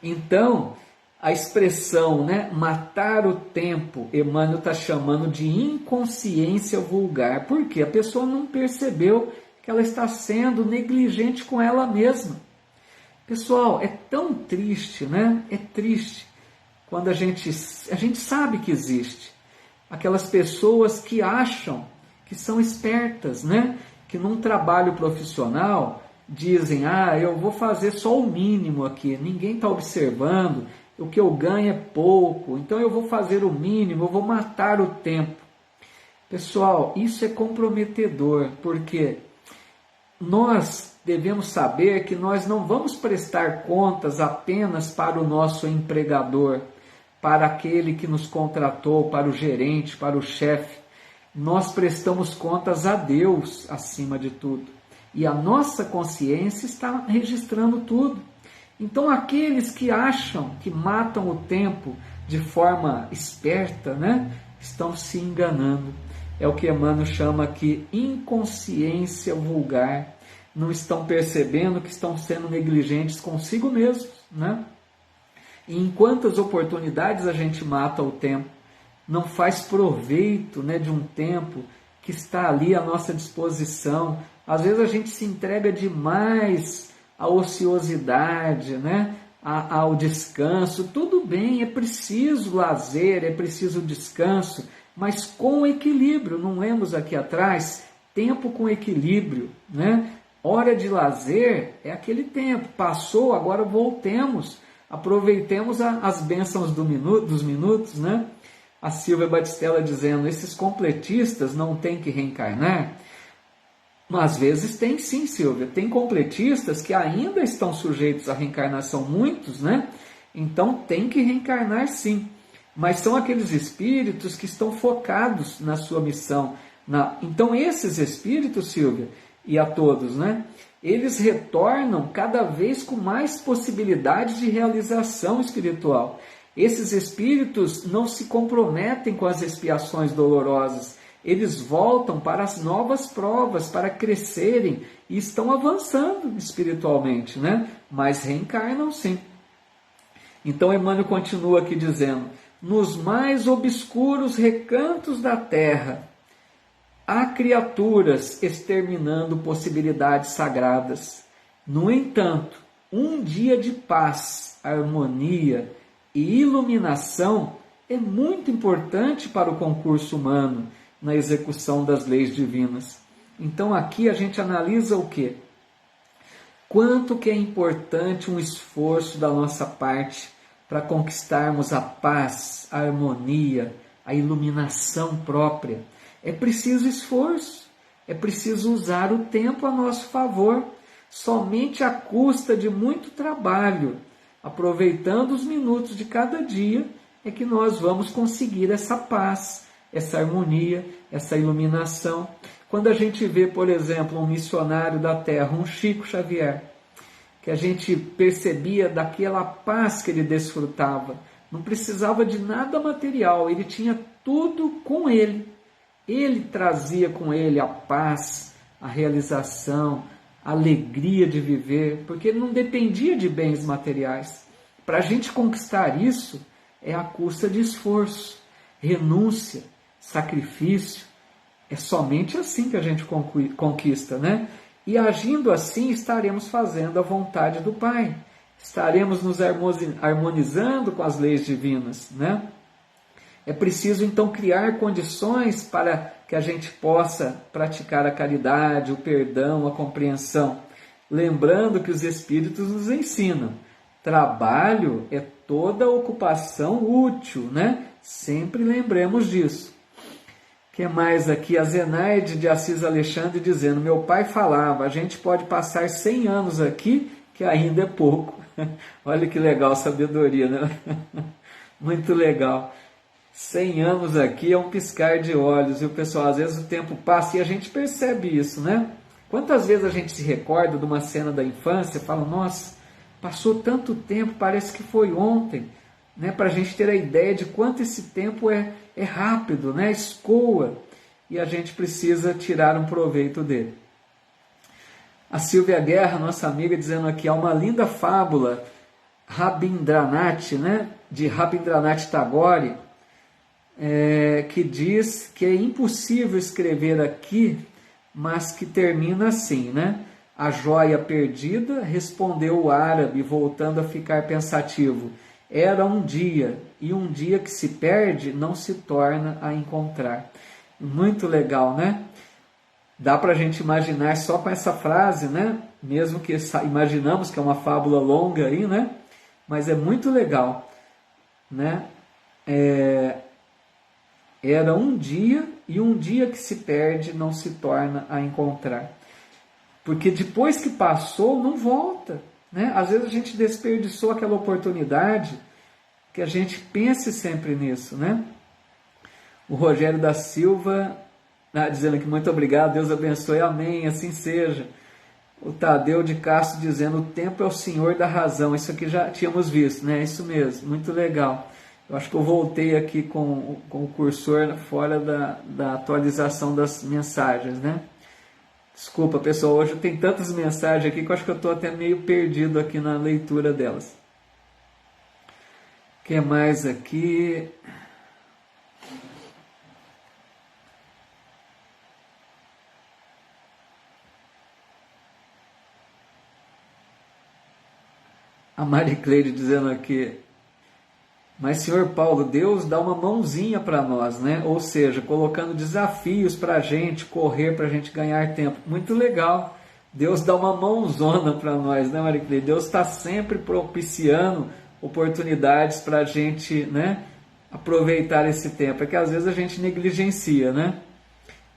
Então, a expressão, né, matar o tempo, Emmanuel está chamando de inconsciência vulgar. Por quê? A pessoa não percebeu que ela está sendo negligente com ela mesma. Pessoal, é tão triste, né? É triste quando a gente sabe que existe aquelas pessoas que acham que são espertas, né? Que num trabalho profissional dizem, eu vou fazer só o mínimo aqui, ninguém está observando, o que eu ganho é pouco, então eu vou fazer o mínimo, eu vou matar o tempo. Pessoal, isso é comprometedor, porque nós devemos saber que nós não vamos prestar contas apenas para o nosso empregador, para aquele que nos contratou, para o gerente, para o chefe. Nós prestamos contas a Deus acima de tudo. E a nossa consciência está registrando tudo. Então aqueles que acham que matam o tempo de forma esperta, né, estão se enganando. É o que Emmanuel chama aqui inconsciência vulgar. Não estão percebendo que estão sendo negligentes consigo mesmos, né? E em quantas oportunidades a gente mata o tempo, não faz proveito, né, de um tempo que está ali à nossa disposição. Às vezes a gente se entrega demais à ociosidade, né, ao descanso. Tudo bem, é preciso lazer, é preciso descanso, mas com equilíbrio. Não lemos aqui atrás, tempo com equilíbrio, né? Hora de lazer é aquele tempo, passou, agora voltemos, aproveitemos as bênçãos dos minutos, né? A Silvia Batistella dizendo, esses completistas não têm que reencarnar? Mas às vezes tem sim, Silvia, tem completistas que ainda estão sujeitos à reencarnação, muitos, né? Então tem que reencarnar sim, mas são aqueles espíritos que estão focados na sua missão. Então esses espíritos, Silvia, e a todos, né? Eles retornam cada vez com mais possibilidades de realização espiritual. Esses espíritos não se comprometem com as expiações dolorosas. Eles voltam para as novas provas, para crescerem e estão avançando espiritualmente, né? Mas reencarnam sim. Então Emmanuel continua aqui dizendo, nos mais obscuros recantos da terra, há criaturas exterminando possibilidades sagradas. No entanto, um dia de paz, harmonia e iluminação é muito importante para o concurso humano na execução das leis divinas. Então aqui a gente analisa o quê? Quanto que é importante um esforço da nossa parte para conquistarmos a paz, a harmonia, a iluminação própria. É preciso esforço, é preciso usar o tempo a nosso favor, somente à custa de muito trabalho, aproveitando os minutos de cada dia, é que nós vamos conseguir essa paz, essa harmonia, essa iluminação. Quando a gente vê, por exemplo, um missionário da Terra, um Chico Xavier, que a gente percebia daquela paz que ele desfrutava, não precisava de nada material, ele tinha tudo com ele. Ele trazia com ele a paz, a realização, a alegria de viver, porque ele não dependia de bens materiais. Para a gente conquistar isso, é à custa de esforço, renúncia, sacrifício. É somente assim que a gente conquista, né? E agindo assim, estaremos fazendo a vontade do Pai. Estaremos nos harmonizando com as leis divinas, né? É preciso, então, criar condições para que a gente possa praticar a caridade, o perdão, a compreensão. Lembrando que os Espíritos nos ensinam, trabalho é toda ocupação útil, né? Sempre lembremos disso. O que mais aqui? A Zenaide de Assis Alexandre dizendo, meu pai falava, a gente pode passar 100 anos aqui que ainda é pouco. Olha que legal, sabedoria, né? Muito legal. 100 anos aqui é um piscar de olhos, viu, pessoal? Às vezes o tempo passa e a gente percebe isso, né? Quantas vezes a gente se recorda de uma cena da infância e fala, nossa, passou tanto tempo, parece que foi ontem, né? Para a gente ter a ideia de quanto esse tempo é rápido, né? Escoa, e a gente precisa tirar um proveito dele. A Silvia Guerra, nossa amiga, dizendo aqui, há uma linda fábula, Rabindranath, né? De Rabindranath Tagore, que diz que é impossível escrever aqui, mas que termina assim, né? A joia perdida, respondeu o árabe, voltando a ficar pensativo. Era um dia, e um dia que se perde não se torna a encontrar. Muito legal, né? Dá para a gente imaginar só com essa frase, né? Mesmo que imaginamos que é uma fábula longa aí, né? Mas é muito legal, né? Era um dia, e um dia que se perde não se torna a encontrar. Porque depois que passou, não volta, né? Às vezes a gente desperdiçou aquela oportunidade, que a gente pense sempre nisso, né? O Rogério da Silva, dizendo que muito obrigado, Deus abençoe, amém, assim seja. O Tadeu de Castro dizendo, o tempo é o senhor da razão. Isso aqui já tínhamos visto, né? Isso mesmo, muito legal. Eu acho que eu voltei aqui com o cursor fora da atualização das mensagens, né? Desculpa, pessoal, hoje tem tantas mensagens aqui que eu acho que eu estou até meio perdido aqui na leitura delas. O que mais aqui? A Maricleide dizendo aqui, mas senhor Paulo, Deus dá uma mãozinha para nós, né? Ou seja, colocando desafios para a gente correr, para a gente ganhar tempo. Muito legal. Deus dá uma mãozona para nós, né, Maricleide? Deus está sempre propiciando oportunidades para a gente, né, aproveitar esse tempo. É que às vezes a gente negligencia, né?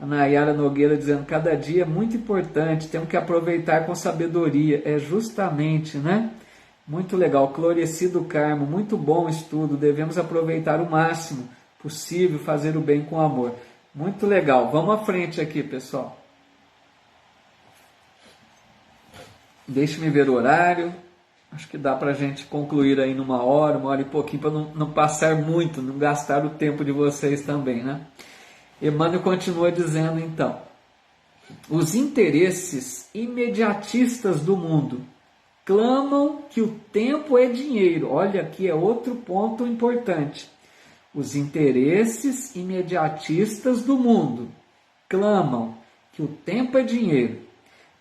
A Nayara Nogueira dizendo, cada dia é muito importante, temos que aproveitar com sabedoria. É justamente, né? Muito legal. Clorecido Carmo, muito bom estudo. Devemos aproveitar o máximo possível, fazer o bem com amor. Muito legal. Vamos à frente aqui, pessoal. Deixe-me ver o horário. Acho que dá para a gente concluir aí numa hora e pouquinho, para não passar muito, não gastar o tempo de vocês também, né? Emmanuel continua dizendo, então, os interesses imediatistas do mundo clamam que o tempo é dinheiro. Olha, aqui é outro ponto importante. Os interesses imediatistas do mundo clamam que o tempo é dinheiro,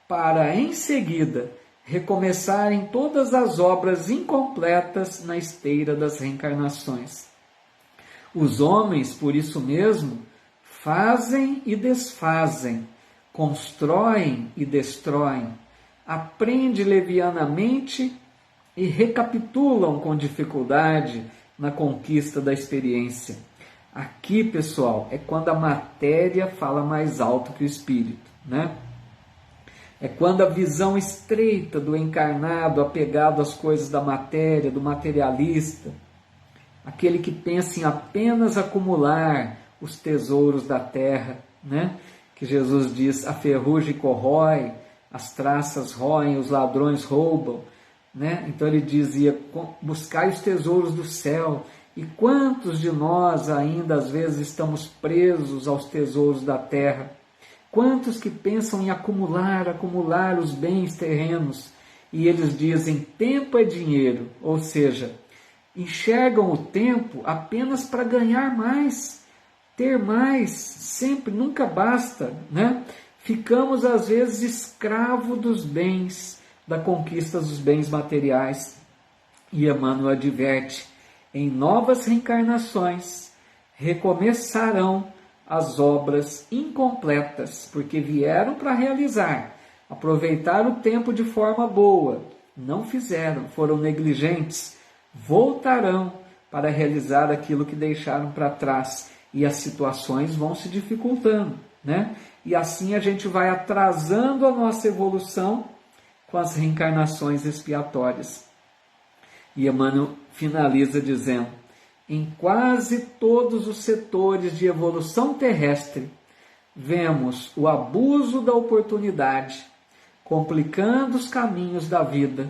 para em seguida recomeçarem todas as obras incompletas na esteira das reencarnações. Os homens, por isso mesmo, fazem e desfazem, constroem e destroem, aprendem levianamente e recapitulam com dificuldade na conquista da experiência. Aqui, pessoal, é quando a matéria fala mais alto que o espírito, né? É quando a visão estreita do encarnado, apegado às coisas da matéria, do materialista, aquele que pensa em apenas acumular os tesouros da terra, né? Que Jesus diz, a ferrugem corrói, as traças roem, os ladrões roubam, né? Então ele dizia, buscai os tesouros do céu. E quantos de nós ainda às vezes estamos presos aos tesouros da terra? Quantos que pensam em acumular os bens terrenos? E eles dizem, tempo é dinheiro, ou seja, enxergam o tempo apenas para ganhar mais, ter mais, sempre, nunca basta, né? Ficamos às vezes escravos dos bens, da conquista dos bens materiais. E Emmanuel adverte, em novas reencarnações recomeçarão as obras incompletas, porque vieram para realizar, aproveitar o tempo de forma boa, não fizeram, foram negligentes, voltarão para realizar aquilo que deixaram para trás, e as situações vão se dificultando, né? E assim a gente vai atrasando a nossa evolução, com as reencarnações expiatórias. E Emmanuel finaliza dizendo: em quase todos os setores de evolução terrestre, vemos o abuso da oportunidade, complicando os caminhos da vida.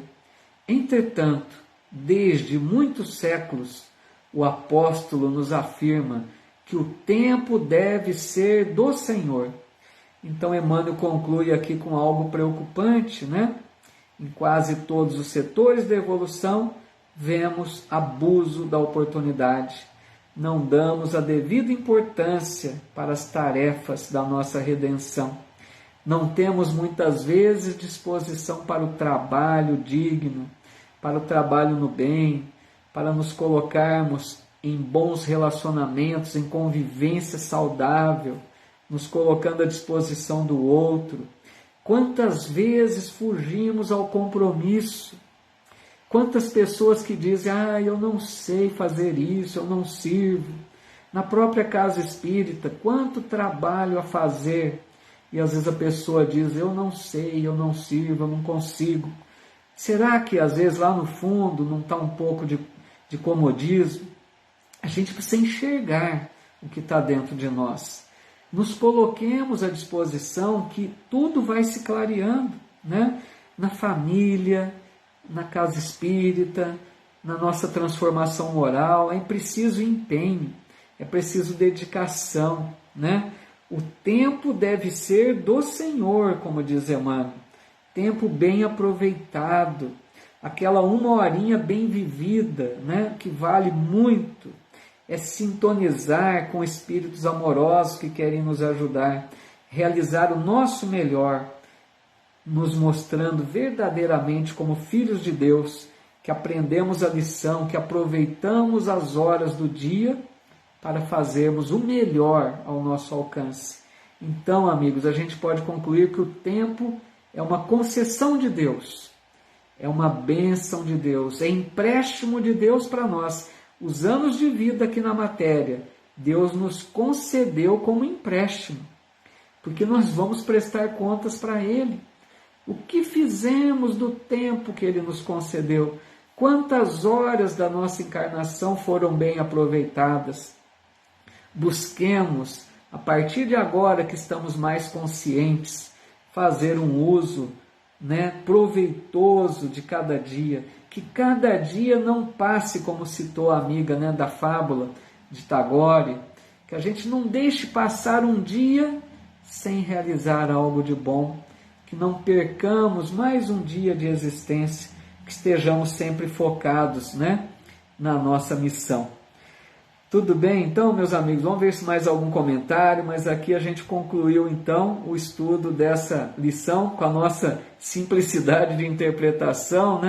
Entretanto, desde muitos séculos, o apóstolo nos afirma que o tempo deve ser do Senhor. Então Emmanuel conclui aqui com algo preocupante, né? Em quase todos os setores da evolução, vemos abuso da oportunidade. Não damos a devida importância para as tarefas da nossa redenção. Não temos muitas vezes disposição para o trabalho digno, para o trabalho no bem, para nos colocarmos em bons relacionamentos, em convivência saudável, nos colocando à disposição do outro. Quantas vezes fugimos ao compromisso? Quantas pessoas que dizem: eu não sei fazer isso, eu não sirvo. Na própria casa espírita, quanto trabalho a fazer. E às vezes a pessoa diz: eu não sei, eu não sirvo, eu não consigo. Será que às vezes lá no fundo não está um pouco de comodismo? A gente precisa enxergar o que está dentro de nós. Nos coloquemos à disposição que tudo vai se clareando, né? Na família, na casa espírita, na nossa transformação moral. É preciso empenho, é preciso dedicação, né? O tempo deve ser do Senhor, como diz Emmanuel. Tempo bem aproveitado, aquela 1 horinha bem vivida, né? Que vale muito. É sintonizar com espíritos amorosos que querem nos ajudar, realizar o nosso melhor, nos mostrando verdadeiramente como filhos de Deus, que aprendemos a lição, que aproveitamos as horas do dia para fazermos o melhor ao nosso alcance. Então, amigos, a gente pode concluir que o tempo é uma concessão de Deus, é uma bênção de Deus, é empréstimo de Deus para nós. Os anos de vida aqui na matéria, Deus nos concedeu como empréstimo, porque nós vamos prestar contas para Ele. O que fizemos do tempo que Ele nos concedeu? Quantas horas da nossa encarnação foram bem aproveitadas? Busquemos, a partir de agora que estamos mais conscientes, fazer um uso, proveitoso de cada dia. Que cada dia não passe, como citou a amiga, da fábula de Tagore, que a gente não deixe passar um dia sem realizar algo de bom, que não percamos mais um dia de existência, que estejamos sempre focados, na nossa missão. Tudo bem? Então, meus amigos, vamos ver se mais algum comentário, mas aqui a gente concluiu, então, o estudo dessa lição com a nossa simplicidade de interpretação,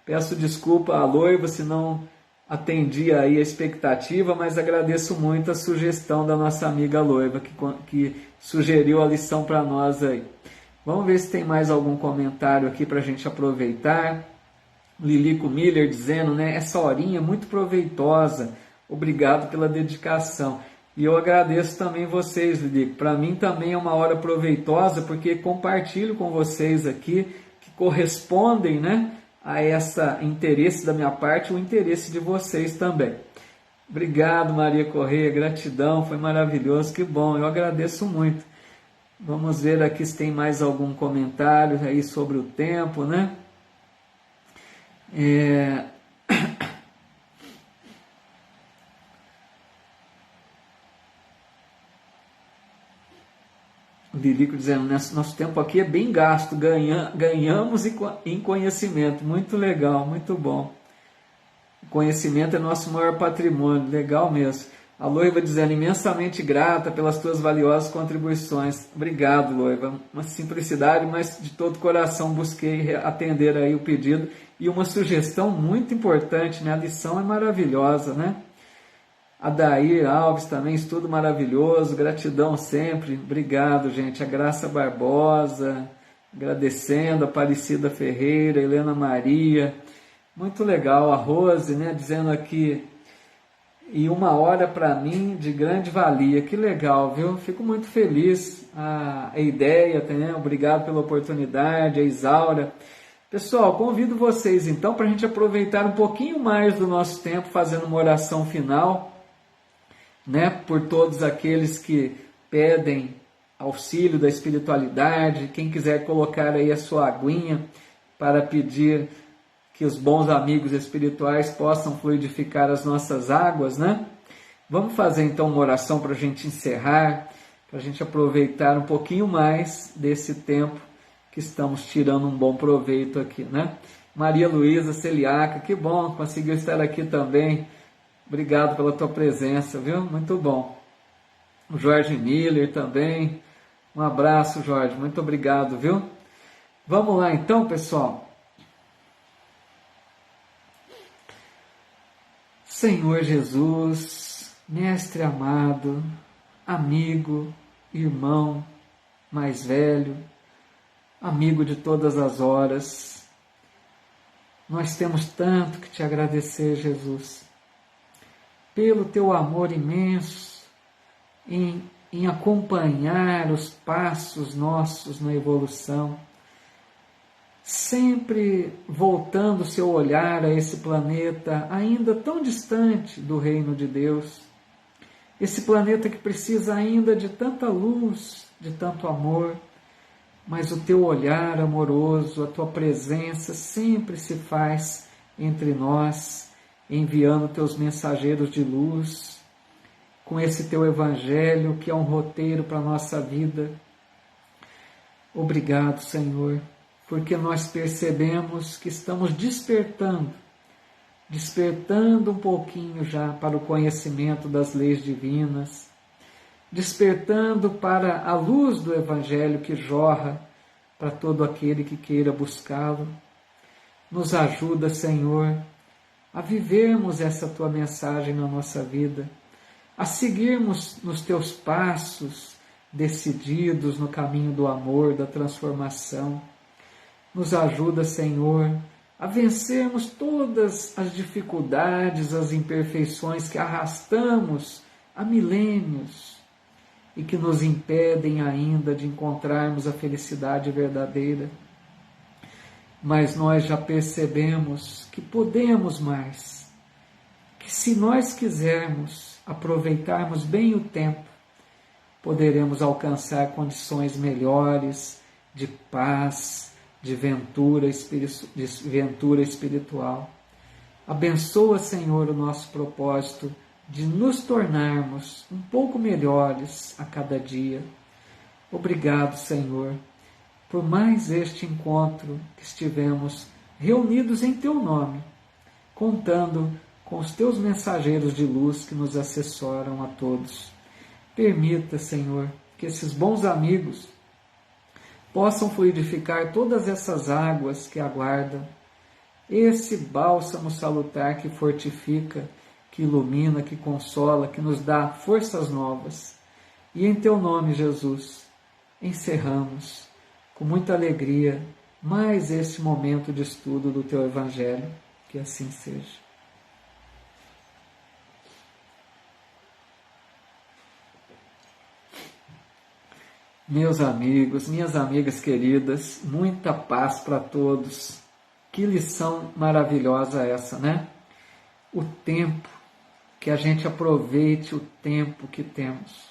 Peço desculpa à Loiva se não atendi aí a expectativa, mas agradeço muito a sugestão da nossa amiga Loiva, que sugeriu a lição para nós aí. Vamos ver se tem mais algum comentário aqui para a gente aproveitar. Lilico Miller dizendo, essa horinha é muito proveitosa, obrigado pela dedicação. E eu agradeço também vocês, Lilico. Para mim também é uma hora proveitosa, porque compartilho com vocês aqui, que correspondem, a esse interesse da minha parte, o interesse de vocês também. Obrigado, Maria Correia, gratidão, foi maravilhoso, que bom, eu agradeço muito. Vamos ver aqui se tem mais algum comentário aí sobre o tempo, O Lilico dizendo, nosso tempo aqui é bem gasto, ganhamos em conhecimento, muito legal, muito bom. O conhecimento é nosso maior patrimônio, legal mesmo. A Loiva dizendo, imensamente grata pelas tuas valiosas contribuições. Obrigado, Loiva. Uma simplicidade, mas de todo coração busquei atender aí o pedido. E uma sugestão muito importante, a lição é maravilhosa, Adair Alves também, estudo maravilhoso, gratidão sempre, obrigado, gente. A Graça Barbosa, agradecendo, a Aparecida Ferreira, Helena Maria, muito legal. A Rose, dizendo aqui, e 1 hora para mim de grande valia, que legal, viu? Fico muito feliz, a ideia, obrigado pela oportunidade, a Isaura. Pessoal, convido vocês então para a gente aproveitar um pouquinho mais do nosso tempo fazendo uma oração final, né, por todos aqueles que pedem auxílio da espiritualidade. Quem quiser colocar aí a sua aguinha para pedir que os bons amigos espirituais possam fluidificar as nossas águas, né? Vamos fazer então uma oração para a gente encerrar, para a gente aproveitar um pouquinho mais desse tempo que estamos tirando um bom proveito aqui, né? Maria Luísa Celiaca, que bom, conseguiu estar aqui também. Obrigado pela tua presença, viu? Muito bom. O Jorge Miller também. Um abraço, Jorge. Muito obrigado, viu? Vamos lá então, pessoal. Senhor Jesus, Mestre amado, amigo, irmão mais velho, amigo de todas as horas, nós temos tanto que te agradecer, Jesus, pelo teu amor imenso em acompanhar os passos nossos na evolução, sempre voltando o seu olhar a esse planeta ainda tão distante do reino de Deus, esse planeta que precisa ainda de tanta luz, de tanto amor, mas o teu olhar amoroso, a tua presença sempre se faz entre nós, enviando teus mensageiros de luz, com esse teu evangelho que é um roteiro para a nossa vida. Obrigado, Senhor, porque nós percebemos que estamos despertando um pouquinho já para o conhecimento das leis divinas, despertando para a luz do evangelho que jorra para todo aquele que queira buscá-lo. Nos ajuda, Senhor, a vivermos essa tua mensagem na nossa vida, a seguirmos nos teus passos decididos no caminho do amor, da transformação. Nos ajuda, Senhor, a vencermos todas as dificuldades, as imperfeições que arrastamos há milênios e que nos impedem ainda de encontrarmos a felicidade verdadeira. Mas nós já percebemos que podemos mais, que se nós quisermos aproveitarmos bem o tempo, poderemos alcançar condições melhores de paz, de ventura espiritual. Abençoa, Senhor, o nosso propósito de nos tornarmos um pouco melhores a cada dia. Obrigado, Senhor, por mais este encontro que estivemos reunidos em Teu nome, contando com os Teus mensageiros de luz que nos assessoram a todos. Permita, Senhor, que esses bons amigos possam fluidificar todas essas águas que aguardam, esse bálsamo salutar que fortifica, que ilumina, que consola, que nos dá forças novas. E em Teu nome, Jesus, encerramos com muita alegria mais este momento de estudo do Teu Evangelho. Que assim seja. Meus amigos, minhas amigas queridas, muita paz para todos. Que lição maravilhosa essa, né? O tempo, que a gente aproveite o tempo que temos.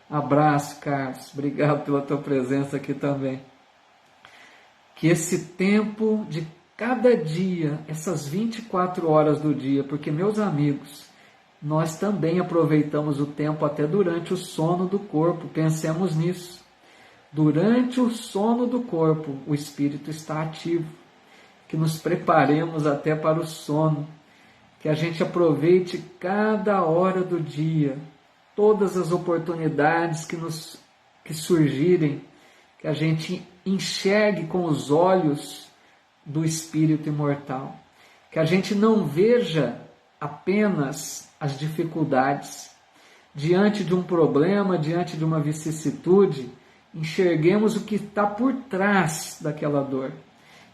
Abraço, Carlos, obrigado pela tua presença aqui também. Que esse tempo de cada dia, essas 24 horas do dia, porque, meus amigos, nós também aproveitamos o tempo até durante o sono do corpo, pensemos nisso. Durante o sono do corpo, o espírito está ativo, que nos preparemos até para o sono, que a gente aproveite cada hora do dia, todas as oportunidades que surgirem, que a gente enxergue com os olhos do espírito imortal, que a gente não veja apenas as dificuldades, diante de um problema, diante de uma vicissitude, enxerguemos o que está por trás daquela dor,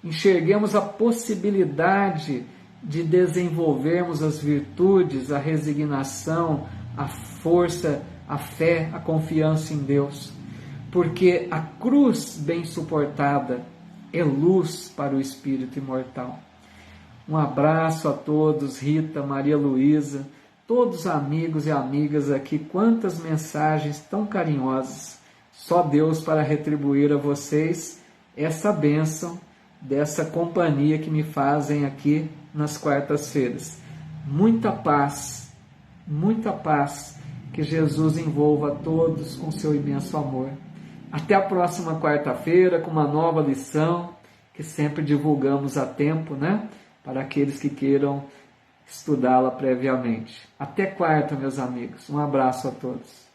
enxerguemos a possibilidade de desenvolvermos as virtudes, a resignação, a força, a fé, a confiança em Deus, porque a cruz bem suportada é luz para o espírito imortal. Um abraço a todos, Rita, Maria Luísa, todos amigos e amigas aqui, quantas mensagens tão carinhosas. Só Deus para retribuir a vocês essa bênção dessa companhia que me fazem aqui nas quartas-feiras. Muita paz, que Jesus envolva a todos com seu imenso amor. Até a próxima quarta-feira com uma nova lição que sempre divulgamos a tempo, né? Para aqueles que queiram estudá-la previamente. Até quarta, meus amigos. Um abraço a todos.